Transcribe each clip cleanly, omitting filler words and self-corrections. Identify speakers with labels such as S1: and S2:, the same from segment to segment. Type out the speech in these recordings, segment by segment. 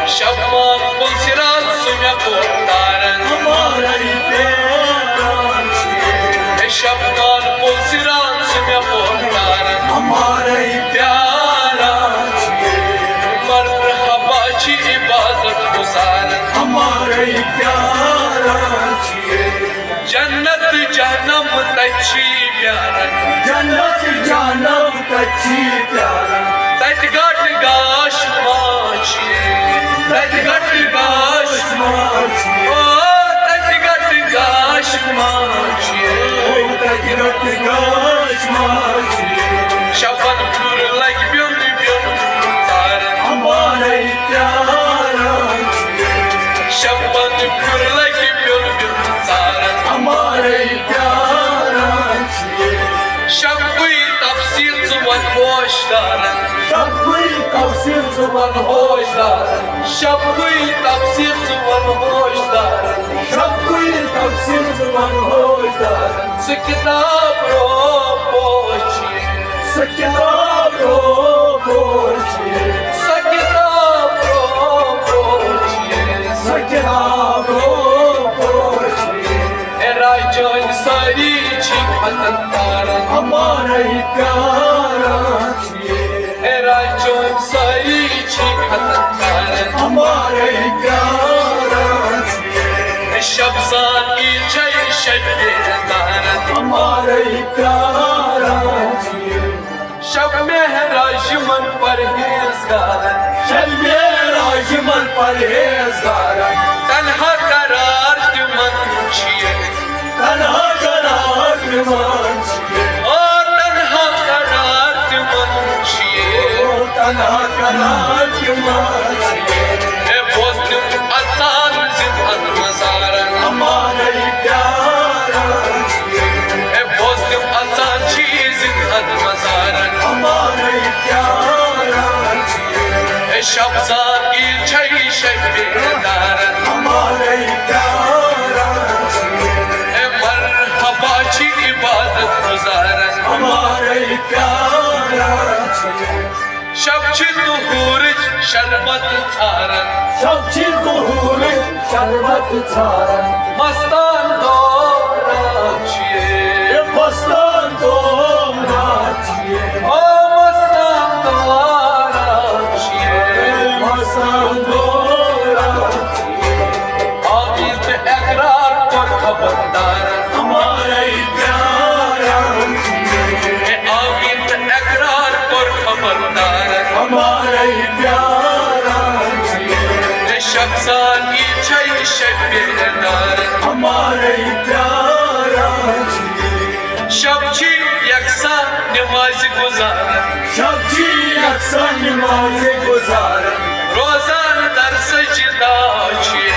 S1: Şapman pulsiran sumya portaran Şapman pulsiran sumya portaran प्यारा मरहबा ची इबादत गुजारन जन्नत जहन्नम तची प्यारन तत गट गाश माची तत गट गाश ओ तत गट गाश माची शपन पुर लग ब्युन ब्युन तारन शपन पुर लग ब्युन ब्युन तारन शब्बुई तफसीर जुबान होश दारन शब्बुई तफसीर जुबान होश दारन से किताब रो पोछिए से किताब रो पोछिए ए राजन सारी छिपतन तारन ए राजन सारी छिपतन तारन शब्जान की जय शब्दे तारन शब में है राजमन परहेज़गारन तन्हा करार तुमन छिए ओ तन्हा करार तुमन छिए ए बोस्तुम असान जिंदन मज़ारन ए बोस्तुम असान चीज़ जिंदन मज़ारन ए शब्ज़ान की छई शब्बे दारन ए मरहबा ची इबादत गुजारन शब ची तुहूरिच शरबत थारन मस्तान दोराचिए ओ मस्तान दोराचिए आमीत एकरार पर खबरदारन ए आमीत एकरार पर खबरदारन ए शब्ज़ान की छई शब्बे दारन शब ची यकसा नमाज गुजारन रोज़ान दर सजदा छिए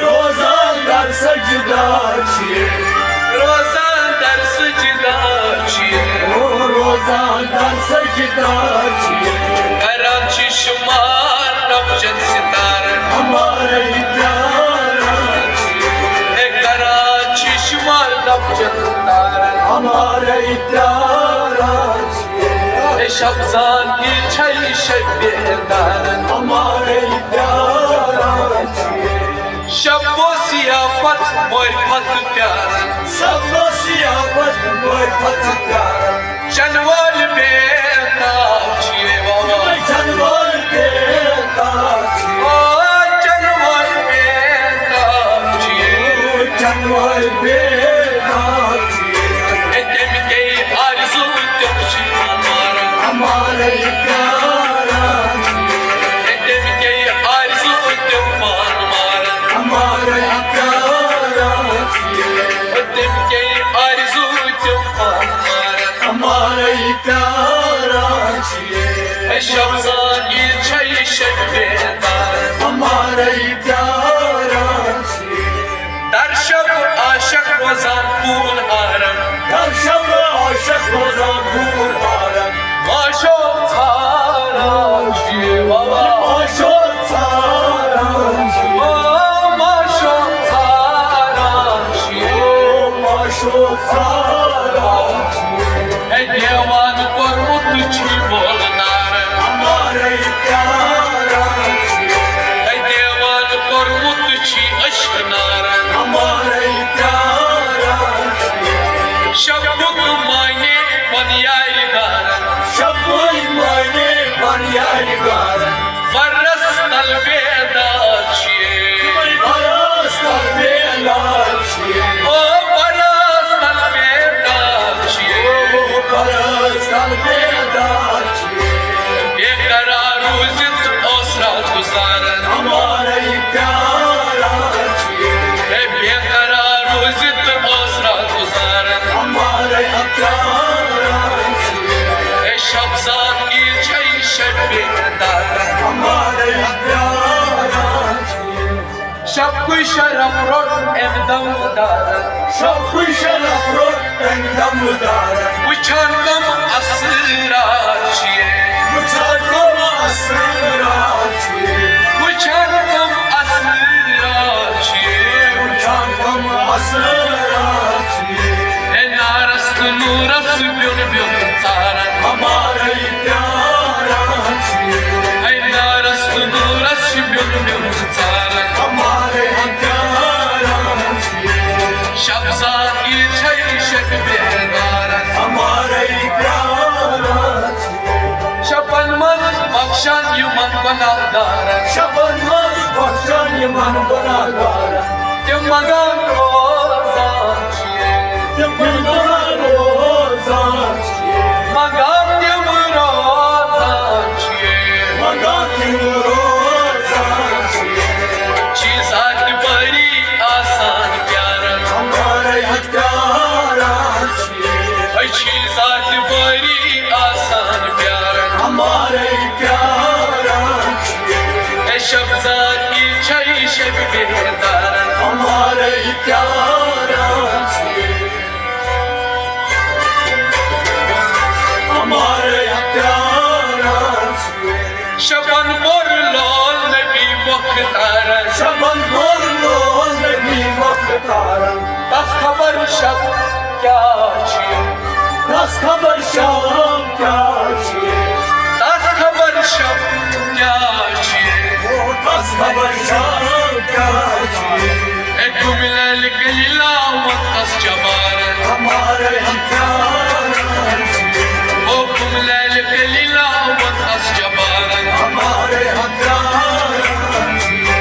S1: रोज़ान दर सजदा छिए कराची शुमार नबजन सितारन ए कराची शुमार नबजन सितारन ए शब्ज़ान की छई शब्बे दारन शब्बो सियाफत मोरफत प्यारन चनवाल बेताब छिए बाबा ओ चनवाल बेताब छिए ए तेम के आरज़ू तुम छी हमारा ए तेम के आरज़ू तुम हमारा तेम के आरज़ू तुम हमारा ए शब्ज़ान की छई शब्बे दारन दर शब आशक रोज़ान फूल हारन माशो थारा छिए बाबा माशो थारा छिए ए देवान पर मुत छी बोलनार हमारे प्यारा देवान कोरमुत छी अश्कनारन हमारे प्यारा शब्बुक मायने बनियाई गारन शब्बुक मायने बनियाई गारन बरस तलबेदार छिए बरस तलबेदार छिए ओ बरस तलबेदार छिए ओ बरस तलबेदार छिए बेकरार जित ओसरा गुजारन हमारे प्यारा छिए बेकरार जित ओसरा गुजारन हमारे प्यारा छिए शब्जात की छै शब्बेदार हमारे प्यारा छिए शब्बु शरफ रोट एकदम दारन शब्बु शरफ रोट एकदम दारन वुछान कम असरा छिए वुछान कम असरा छिए वुछान कम असरा छिए वुछान कम असरा छिए ए नारस्त नूरस ब्युन ब्युन सारन हमारे प्यारा छिए ए नारस्त नूरस ब्युन ब्युन सारन हमारे प्यारा छिए शब्जात की छै शब्बेदारन हमारे प्यारा छिए शबन मन बख्शान युमन बनादारन शबन मन बख्शान युमन बनादारन तिम मगन रोजान छिए तिम मगन रोजान छिए मगन तिम रोजान छिए मगन तिम रोजान छिए चीज़ात बड़ी आसान प्यारन हमारे प्यारा छिए चीज़ात बड़ी आसान प्यारन हमारे प्यारा छिए शब्जात की छै शब्बेदारन हमारे प्यारा छिए हमारे प्यारा छिए शबन बोरलोल नबी मुख्तारन शबन बोरलोल नबी मुख्तारन दस खबर शब क्या छिए दस खबर शब क्या छिए दस खबर शब क्या छिए दस खबर शब क्या छिए ए कुमिलल कलीला वतस जबारन हमारे प्यारा छिए ओ कुमिलल कलीला वतस जबारन हमारे प्यारा छिए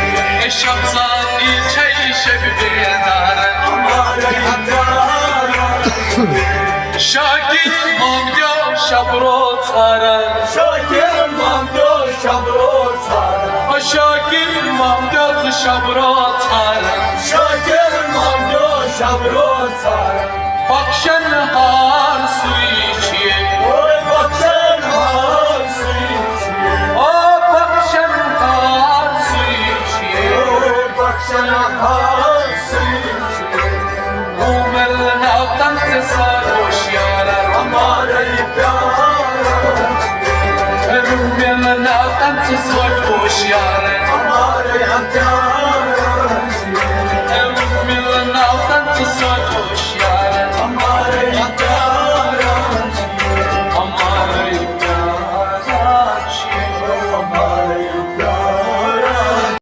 S1: ए शब्जात की छै शब्बेदारन हमारे प्यारा छिए शाकिर मांगो शबरो सारन शाकिर मांगो शबरो सारन शाकिर मांगो शबरो सारन शाकिर मांगो शबरो सारन बख्शन हार सुई छिए ओ बख्शन हार सुई छिए ओ बख्शन हार सुई छिए ओ बख्शन हार सुई छिए उमल नातन से सारोश यारा हमारे प्यारा छिए उमल नातन से सारोश यारा हमारे प्यारा